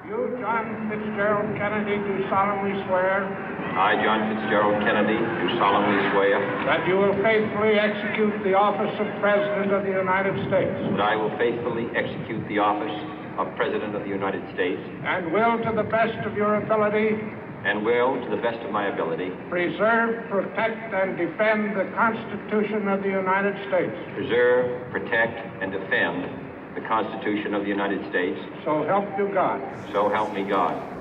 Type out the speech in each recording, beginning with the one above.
You, John Fitzgerald Kennedy, do solemnly swear. I, John Fitzgerald Kennedy, do solemnly swear. That you will faithfully execute the office of President of the United States. That I will faithfully execute the office of President of the United States. And will, to the best of your ability. And will, to the best of my ability. Preserve, protect, and defend the Constitution of the United States. Preserve, protect, and defend the Constitution of the United States. So help you God. So help me God.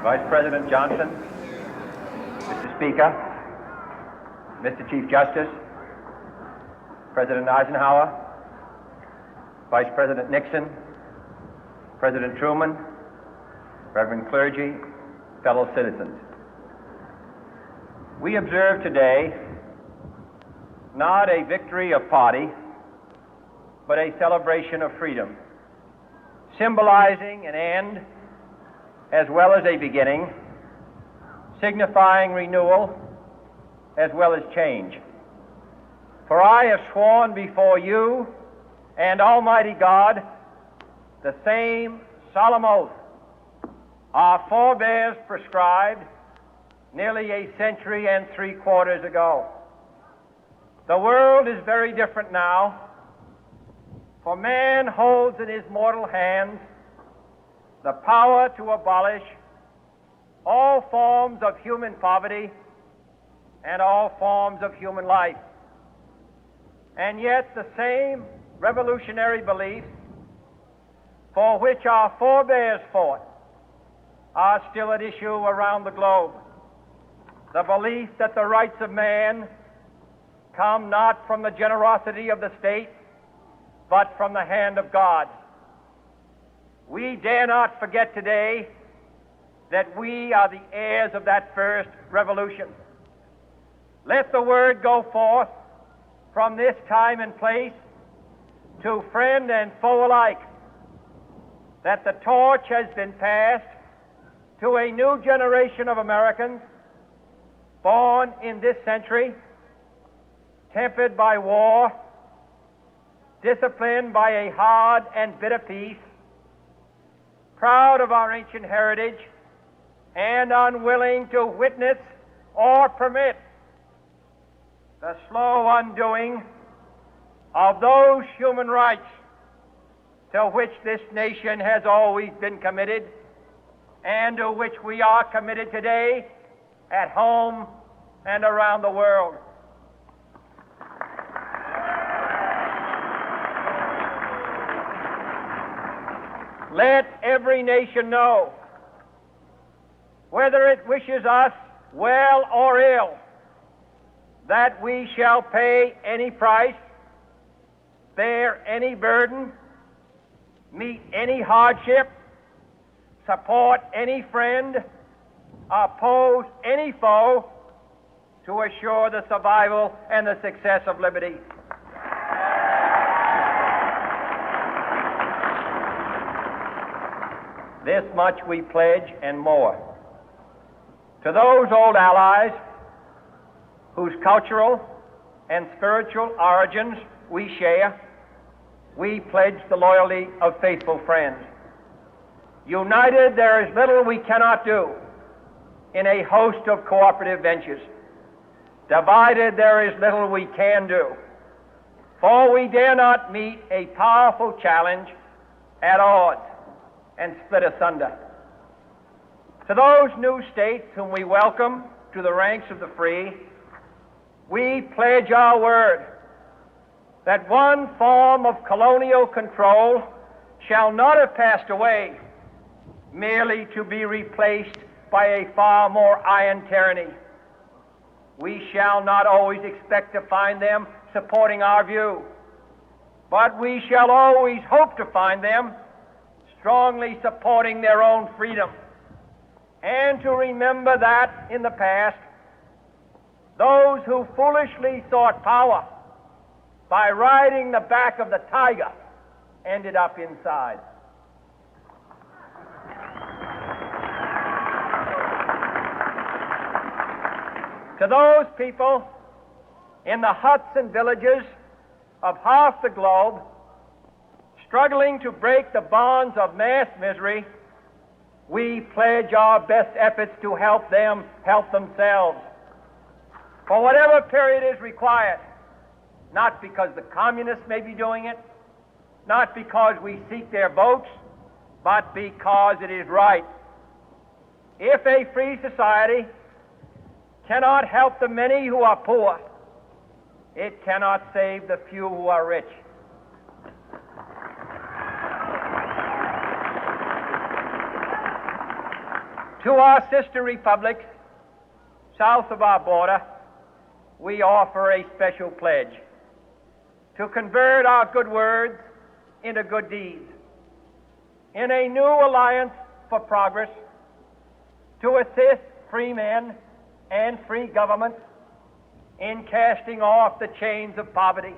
Vice President Johnson, Mr. Speaker, Mr. Chief Justice, President Eisenhower, Vice President Nixon, President Truman, Reverend clergy, fellow citizens. We observe today not a victory of party, but a celebration of freedom, symbolizing an end as well as a beginning, signifying renewal as well as change. For I have sworn before you and Almighty God the same solemn oath our forebears prescribed nearly a century and 3/4 ago. The world is very different now, for man holds in his mortal hands the power to abolish all forms of human poverty and all forms of human life. And yet the same revolutionary beliefs for which our forebears fought are still at issue around the globe. The belief that the rights of man come not from the generosity of the state, but from the hand of God. We dare not forget today that we are the heirs of that first revolution. Let the word go forth from this time and place to friend and foe alike that the torch has been passed to a new generation of Americans born in this century, tempered by war, disciplined by a hard and bitter peace, proud of our ancient heritage, and unwilling to witness or permit the slow undoing of those human rights to which this nation has always been committed and to which we are committed today at home and around the world. Let every nation know, whether it wishes us well or ill, that we shall pay any price, bear any burden, meet any hardship, support any friend, oppose any foe to assure the survival and the success of liberty. This much we pledge and more. To those old allies whose cultural and spiritual origins we share, we pledge the loyalty of faithful friends. United, there is little we cannot do in a host of cooperative ventures. Divided, there is little we can do, for we dare not meet a powerful challenge at odds and split asunder. To those new states whom we welcome to the ranks of the free, we pledge our word that one form of colonial control shall not have passed away, merely to be replaced by a far more iron tyranny. We shall not always expect to find them supporting our view, but we shall always hope to find them strongly supporting their own freedom, and to remember that in the past, those who foolishly sought power by riding the back of the tiger ended up inside. To those people in the huts and villages of half the globe struggling to break the bonds of mass misery, we pledge our best efforts to help them help themselves for whatever period is required, not because the communists may be doing it, not because we seek their votes, but because it is right. If a free society cannot help the many who are poor, it cannot save the few who are rich. To our sister republics south of our border, we offer a special pledge to convert our good words into good deeds, in a new alliance for progress, to assist free men and free governments in casting off the chains of poverty.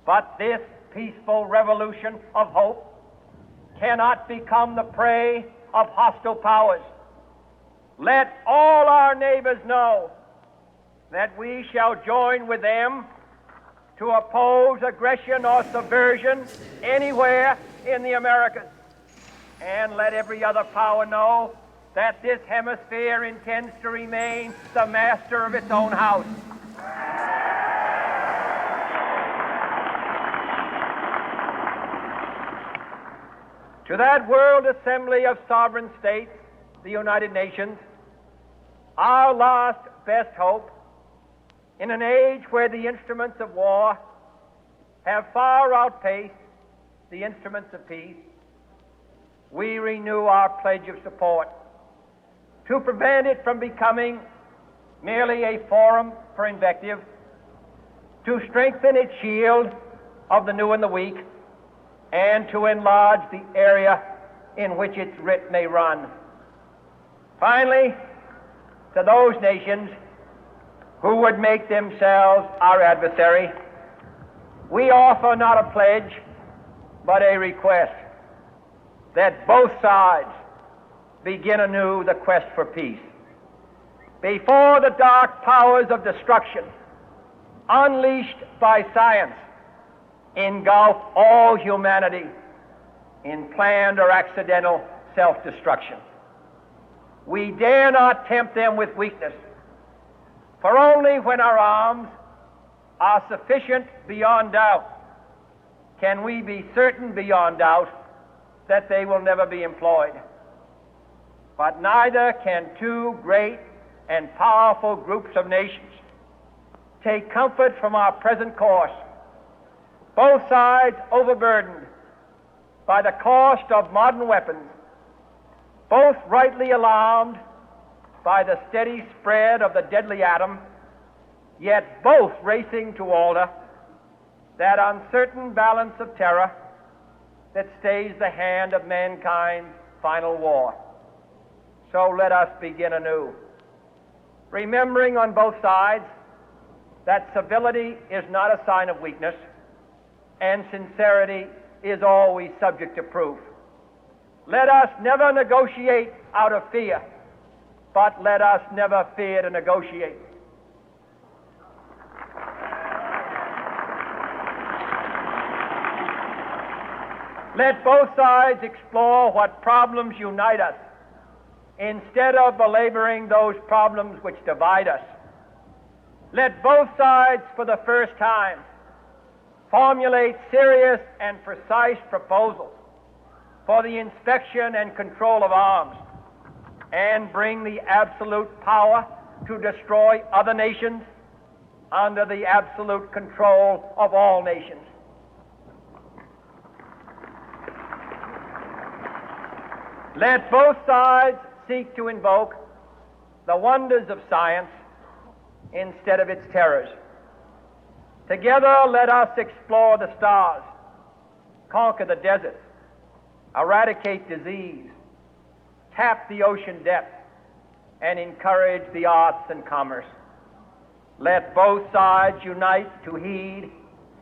But this peaceful revolution of hope cannot become the prey of hostile powers. Let all our neighbors know that we shall join with them to oppose aggression or subversion anywhere in the Americas. And let every other power know that this hemisphere intends to remain the master of its own house. To that World Assembly of Sovereign States, the United Nations, our last best hope, in an age where the instruments of war have far outpaced the instruments of peace, we renew our pledge of support to prevent it from becoming merely a forum for invective, to strengthen its shield of the new and the weak, and to enlarge the area in which its writ may run. Finally, to those nations who would make themselves our adversary, we offer not a pledge, but a request that both sides begin anew the quest for peace. Before the dark powers of destruction, unleashed by science, engulf all humanity in planned or accidental self-destruction, we dare not tempt them with weakness, for only when our arms are sufficient beyond doubt can we be certain beyond doubt that they will never be employed. But neither can two great and powerful groups of nations take comfort from our present course, both sides overburdened by the cost of modern weapons, both rightly alarmed by the steady spread of the deadly atom, yet both racing to alter that uncertain balance of terror that stays the hand of mankind's final war. So let us begin anew, remembering on both sides that civility is not a sign of weakness, and sincerity is always subject to proof. Let us never negotiate out of fear, but let us never fear to negotiate. Let both sides explore what problems unite us, instead of belaboring those problems which divide us. Let both sides, for the first time, formulate serious and precise proposals for the inspection and control of arms, and bring the absolute power to destroy other nations under the absolute control of all nations. Let both sides seek to invoke the wonders of science instead of its terrors. Together, let us explore the stars, conquer the deserts, eradicate disease, tap the ocean depth, and encourage the arts and commerce. Let both sides unite to heed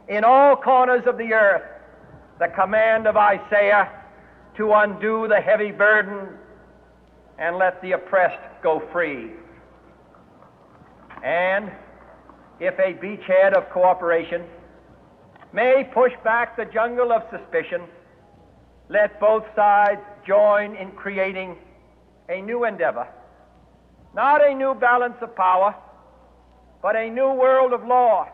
in all corners of the earth the command of Isaiah to undo the heavy burden and let the oppressed go free. And if a beachhead of cooperation may push back the jungle of suspicion, let both sides join in creating a new endeavor, not a new balance of power, but a new world of law,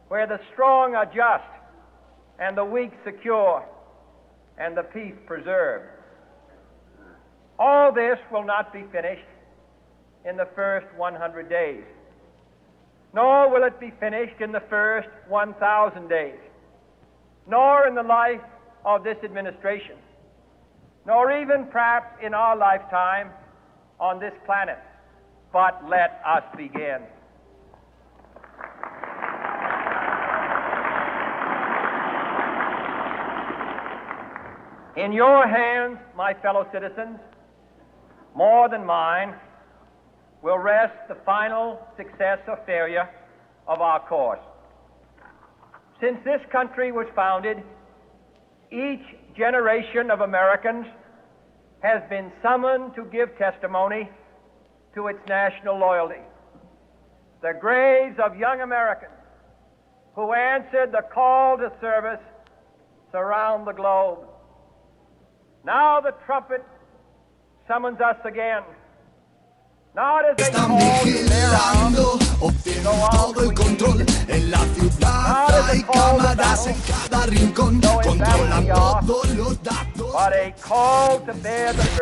where the strong are just and the weak secure and the peace preserved. All this will not be finished in the first 100 days, nor will it be finished in the first 1,000 days, nor in the life of this administration, nor even perhaps in our lifetime on this planet. But let us begin. In your hands, my fellow citizens, more than mine, will rest the final success or failure of our course. Since this country was founded, each generation of Americans has been summoned to give testimony to its national loyalty. The graves of young Americans who answered the call to service surround the globe. Now the trumpet summons us again, not as a call to bear arms, go out to control en la ciudad hay cámaras en cada rincón, controlan todos los datos. but a call to bear the